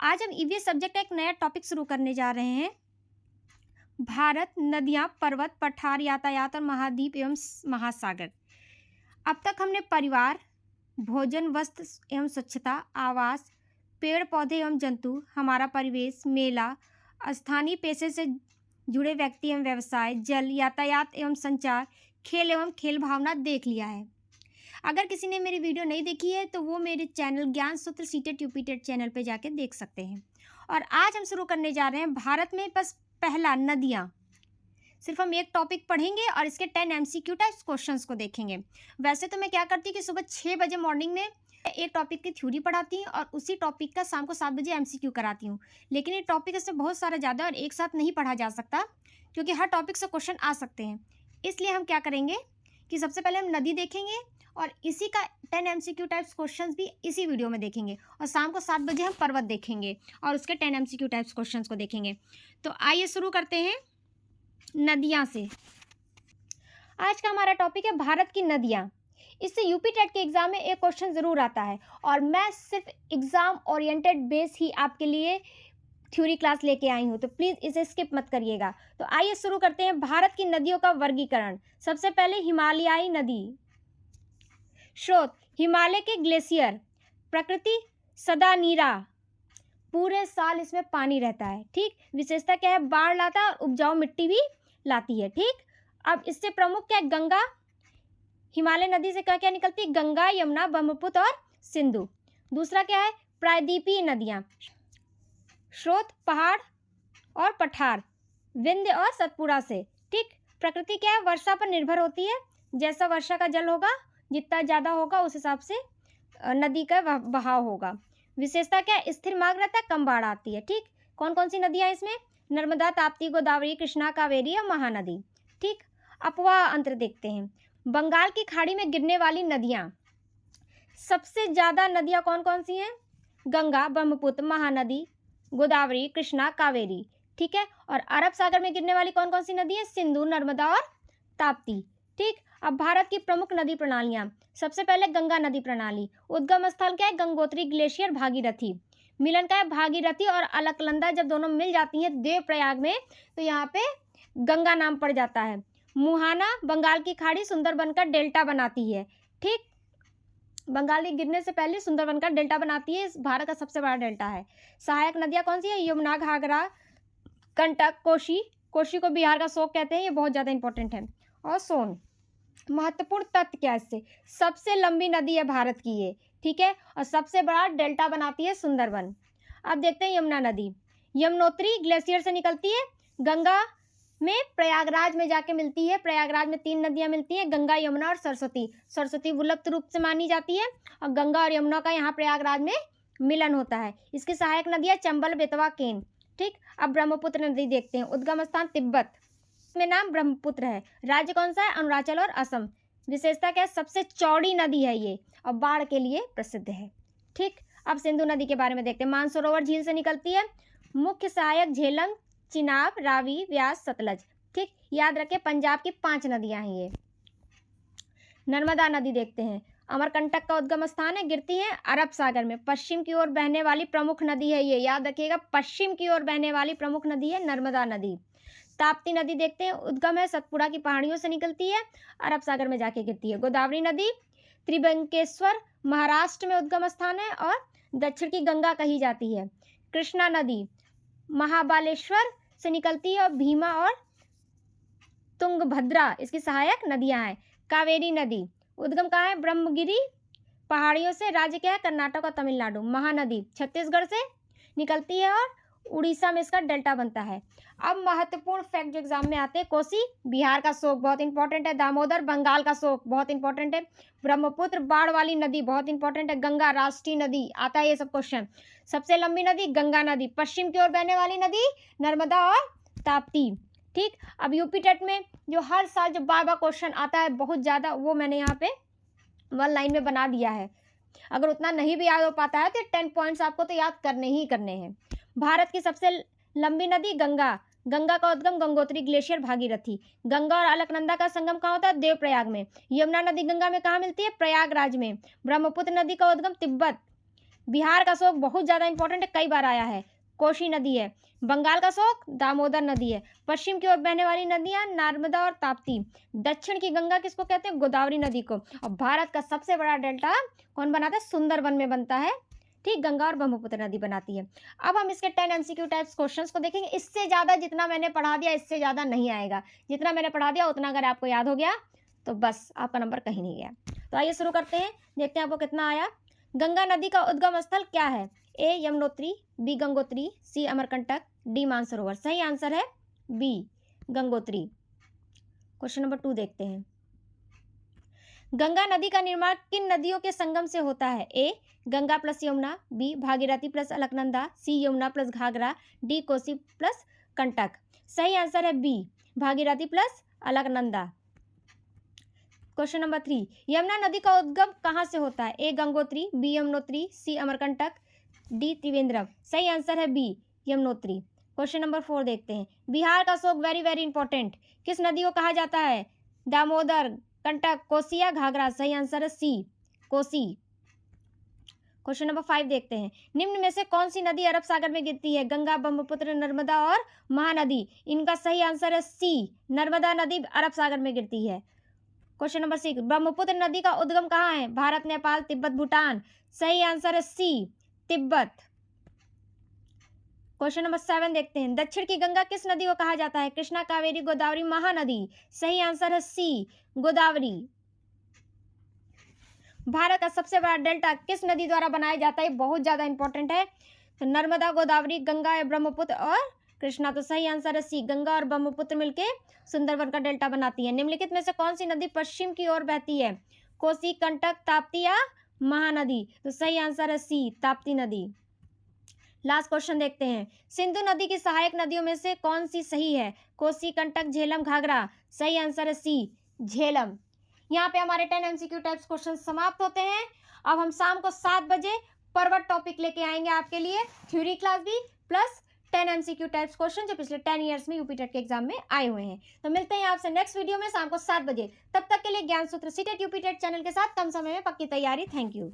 आज हम EVS subject का एक नया टॉपिक शुरू करने जा रहे हैं। भारत, नदियाँ, पर्वत, पठार, यातायात और महाद्वीप एवं महासागर। अब तक हमने परिवार, भोजन, वस्त्र एवं स्वच्छता, आवास, पेड़ पौधे एवं जंतु, हमारा परिवेश, मेला, स्थानीय पेशे से जुड़े व्यक्ति एवं व्यवसाय, जल, यातायात एवं संचार, खेल एवं खेल भावना देख लिया है। अगर किसी ने मेरी वीडियो नहीं देखी है तो वो मेरे चैनल ज्ञान सूत्र सीटेट यूपीटेट चैनल पे जाके देख सकते हैं। और आज हम शुरू करने जा रहे हैं भारत में बस पहला नदियाँ। सिर्फ हम एक टॉपिक पढ़ेंगे और इसके 10 MCQ टाइप्स क्वेश्चंस को देखेंगे। वैसे तो मैं क्या करती हूँ कि सुबह 6 बजे मॉर्निंग में एक टॉपिक की थ्योरी पढ़ाती हूँ और उसी टॉपिक का शाम को 7 बजे MCQ कराती हूँ। लेकिन ये टॉपिक इससे बहुत सारा ज़्यादा और एक साथ नहीं पढ़ा जा सकता क्योंकि हर टॉपिक से क्वेश्चन आ सकते हैं। इसलिए हम क्या करेंगे कि सबसे पहले हम नदी देखेंगे और इसी का 10 MCQ टाइप्स क्वेश्चंस भी इसी वीडियो में देखेंगे और शाम को 7 बजे हम पर्वत देखेंगे और उसके 10 MCQ टाइप्स क्वेश्चंस को देखेंगे। तो आइए शुरू करते हैं नदियाँ से। आज का हमारा टॉपिक है भारत की नदियाँ। इससे यूपी टेट के एग्जाम में एक क्वेश्चन ज़रूर आता है और मैं सिर्फ एग्ज़ाम ओरिएंटेड बेस ही आपके लिए थ्योरी क्लास लेके आई हूँ, तो प्लीज़ इसे स्किप मत करिएगा। तो आइए शुरू करते हैं भारत की नदियों का वर्गीकरण। सबसे पहले हिमालयाई नदी। स्रोत हिमालय के ग्लेशियर। प्रकृति सदा नीरा, पूरे साल इसमें पानी रहता है। ठीक, विशेषता क्या है? बाढ़ लाता है और उपजाऊ मिट्टी भी लाती है। ठीक, अब इससे प्रमुख क्या है? गंगा। हिमालय नदी से क्या क्या निकलती है? गंगा, यमुना, ब्रह्मपुत्र और सिंधु। दूसरा क्या है? प्रायद्वीपीय नदियाँ। स्रोत पहाड़ और पठार, विंध्य और सतपुड़ा से। ठीक, प्रकृति क्या है? वर्षा पर निर्भर होती है। जैसा वर्षा का जल होगा, जितना ज़्यादा होगा उस हिसाब से नदी का बहाव होगा। विशेषता क्या है? स्थिर मार्ग रहता है, कम बाढ़ आती है। ठीक, कौन कौन सी नदियाँ हैं इसमें? नर्मदा, ताप्ती, गोदावरी, कृष्णा, कावेरी और महानदी। ठीक, अपवाह अंतर देखते हैं। बंगाल की खाड़ी में गिरने वाली नदियाँ। सबसे ज़्यादा नदियाँ कौन कौन सी हैं? गंगा, ब्रह्मपुत्र, महानदी, गोदावरी, कृष्णा, कावेरी। ठीक है, और अरब सागर में गिरने वाली कौन कौन सी नदी है? सिंधु, नर्मदा और ताप्ती। ठीक, अब भारत की प्रमुख नदी प्रणालियाँ। सबसे पहले गंगा नदी प्रणाली। उद्गम स्थल क्या है? गंगोत्री, ग्लेशियर, भागीरथी। मिलन का है? भागीरथी और अलकनंदा जब दोनों मिल जाती हैं देवप्रयाग में तो यहाँ पे गंगा नाम पड़ जाता है। मुहाना बंगाल की खाड़ी सुंदरबन का डेल्टा बनाती है। ठीक, बंगाल के गिरने से पहले सुंदरबन का डेल्टा बनाती है, इस भारत का सबसे बड़ा डेल्टा है। सहायक नदियाँ कौन सी है? यमुना, घाघरा, कंटक, कोशी। कोशी को बिहार का शोक कहते हैं, ये बहुत ज़्यादा इंपॉर्टेंट है। और सोन। महत्वपूर्ण तथ्य क्या है इससे? सबसे लंबी नदी है भारत की ये। ठीक है, और सबसे बड़ा डेल्टा बनाती है सुंदरबन। अब देखते हैं यमुना नदी। यमुनोत्री ग्लेशियर से निकलती है, गंगा में प्रयागराज में जाके मिलती है। प्रयागराज में 3 नदियां मिलती हैं, गंगा, यमुना और सरस्वती। सरस्वती विलुप्त रूप से मानी जाती है और गंगा और यमुना का यहाँ प्रयागराज में मिलन होता है। इसकी सहायक नदियाँ चंबल, बेतवा, केन। ठीक, अब ब्रह्मपुत्र नदी देखते हैं। उद्गम स्थान तिब्बत में नाम ब्रह्मपुत्र है। राज्य कौन सा है? अरुणाचल और असम। विशेषता क्या है? सबसे चौड़ी नदी है ये और बाढ़ के लिए प्रसिद्ध है। ठीक, अब सिंधु नदी के बारे में देखते हैं। मानसरोवर झील से निकलती है। मुख्य सहायक झेलम, चिनाब, रावी, व्यास, सतलज। ठीक, याद रखें पंजाब की 5 नदियां हैं ये। नर्मदा नदी देखते हैं। अमरकंटक का उद्गम स्थान है, गिरती है अरब सागर में। पश्चिम की ओर बहने वाली प्रमुख नदी है ये, याद रखिएगा, पश्चिम की ओर बहने वाली प्रमुख नदी है नर्मदा नदी। ताप्ती नदी देखते हैं, उद्गम है सतपुड़ा की पहाड़ियों से निकलती है, अरब सागर में जाके गिरती है। गोदावरी नदी त्रिबंकेश्वर महाराष्ट्र में उद्गम स्थान है और दक्षिण की गंगा कही जाती है। कृष्णा नदी महाबालेश्वर से निकलती है और भीमा और तुंगभद्रा इसकी सहायक नदियां हैं। कावेरी नदी उद्गम कहाँ है? ब्रह्मगिरी पहाड़ियों से। राज्य क्या है? कर्नाटक और तमिलनाडु। महानदी छत्तीसगढ़ से निकलती है और उड़ीसा में इसका डेल्टा बनता है। अब महत्वपूर्ण फैक्ट जो एग्जाम में आते हैं। कोसी बिहार का शोक, बहुत इंपॉर्टेंट है। दामोदर बंगाल का शोक, बहुत इंपॉर्टेंट है। ब्रह्मपुत्र बाढ़ वाली नदी, बहुत इंपॉर्टेंट है। गंगा राष्ट्रीय नदी, आता है ये सब क्वेश्चन। सबसे लंबी नदी गंगा नदी। पश्चिम की ओर बहने वाली नदी नर्मदा और ताप्ती। ठीक, अब यूपी टेट में जो हर साल जो बार बार क्वेश्चन आता है बहुत ज़्यादा, वो मैंने यहाँ पे 1 लाइन में बना दिया है। अगर उतना नहीं भी याद हो पाता है तो 10 पॉइंट्स आपको तो याद करने ही करने हैं। भारत की सबसे लंबी नदी गंगा। गंगा का उद्गम गंगोत्री, ग्लेशियर, भागीरथी। गंगा और अलकनंदा का संगम कहाँ होता है? देवप्रयाग में। यमुना नदी गंगा में कहाँ मिलती है? प्रयागराज में। ब्रह्मपुत्र नदी का उद्गम तिब्बत बिहार का शोक बहुत ज़्यादा इंपॉर्टेंट है, कई बार आया है, कोसी नदी है। बंगाल का शोक दामोदर नदी है। पश्चिम की ओर बहने वाली नदियां नर्मदा और ताप्ती। दक्षिण की गंगा किसको कहते हैं? गोदावरी नदी को। और भारत का सबसे बड़ा डेल्टा कौन बनाता है? सुंदरबन में बनता है, ठीक, गंगा और ब्रह्मपुत्र नदी बनाती है। अब हम इसके 10 MCQ टाइप्स क्वेश्चंस को देखेंगे। इससे ज़्यादा जितना मैंने पढ़ा दिया, इससे ज़्यादा नहीं आएगा। जितना मैंने पढ़ा दिया उतना अगर आपको याद हो गया तो बस आपका नंबर कहीं नहीं गया। तो आइए शुरू करते हैं, देखते हैं आपको कितना आया। गंगा नदी का उद्गम स्थल क्या है? ए यमुनोत्री, बी गंगोत्री, सी अमरकंटक, डी मानसरोवर। सही आंसर है बी गंगोत्री। क्वेश्चन नंबर 2 देखते हैं। गंगा नदी का निर्माण किन नदियों के संगम से होता है? A Ganga plus Yamuna, B Bhagirathi plus Alaknanda, C Yamuna plus Ghaghara, D Kosi plus Kantak. सही आंसर है B Bhagirathi plus Alaknanda. Question number 3, Yamuna नदी का उद्गम कहाँ से होता है? A Gangotri, B Yamunotri, C Amarkantak, D Trivandrum. सही आंसर है बी यमुनोत्री। क्वेश्चन नंबर 4 देखते हैं। बिहार का शोक वेरी वेरी इंपॉर्टेंट, किस नदी को कहा जाता है? दामोदर, कंटक, कोसी या घाघरा। सही आंसर है सी कोसी। क्वेश्चन नंबर 5 देखते हैं। निम्न में से कौन सी नदी अरब सागर में गिरती है? गंगा, ब्रह्मपुत्र, नर्मदा और महानदी। इनका सही आंसर है सी नर्मदा नदी अरब सागर में गिरती है। क्वेश्चन नंबर 6, ब्रह्मपुत्र नदी का उद्गम कहाँ है? भारत, नेपाल, तिब्बत, भूटान। सही आंसर है सी तिब्बत। क्वेश्चन नंबर 7 देखते हैं। दक्षिण की गंगा किस नदी को कहा जाता है? कृष्णा, कावेरी, गोदावरी, महानदी। सही आंसर है सी गोदावरी। भारत का सबसे बड़ा डेल्टा किस नदी द्वारा बनाया जाता है? बहुत ज्यादा इंपॉर्टेंट है। तो नर्मदा, गोदावरी, गंगा, ब्रह्मपुत्र और कृष्णा। तो सही आंसर है सी गंगा और ब्रह्मपुत्र मिलके सुंदरबन का डेल्टा बनाती है। निम्नलिखित में से कौन सी नदी पश्चिम की ओर बहती है? कोसी, कंटक, ताप्ती या महानदी। तो सही आंसर है सी ताप्ती नदी। लास्ट क्वेश्चन देखते हैं। सिंधु नदी की सहायक नदियों में से कौन सी सही है? कोसी, कंटक, झेलम, घाघरा। सही आंसर है सी झेलम। यहाँ पे हमारे 10 MCQ टाइप्स क्वेश्चन समाप्त होते हैं। अब हम शाम को 7 बजे पर्वत टॉपिक लेके आएंगे आपके लिए, थ्योरी क्लास भी प्लस 10 MCQ टाइप्स क्वेश्चन जो पिछले 10 ईयर्स में यूपी टेट के एग्जाम में आए हुए हैं। तो मिलते हैं आपसे नेक्स्ट वीडियो में शाम को 7 बजे। तब तक के लिए ज्ञान सूत्र सीटेट यूपी टेट चैनल के साथ कम समय में पक्की तैयारी। Thank you.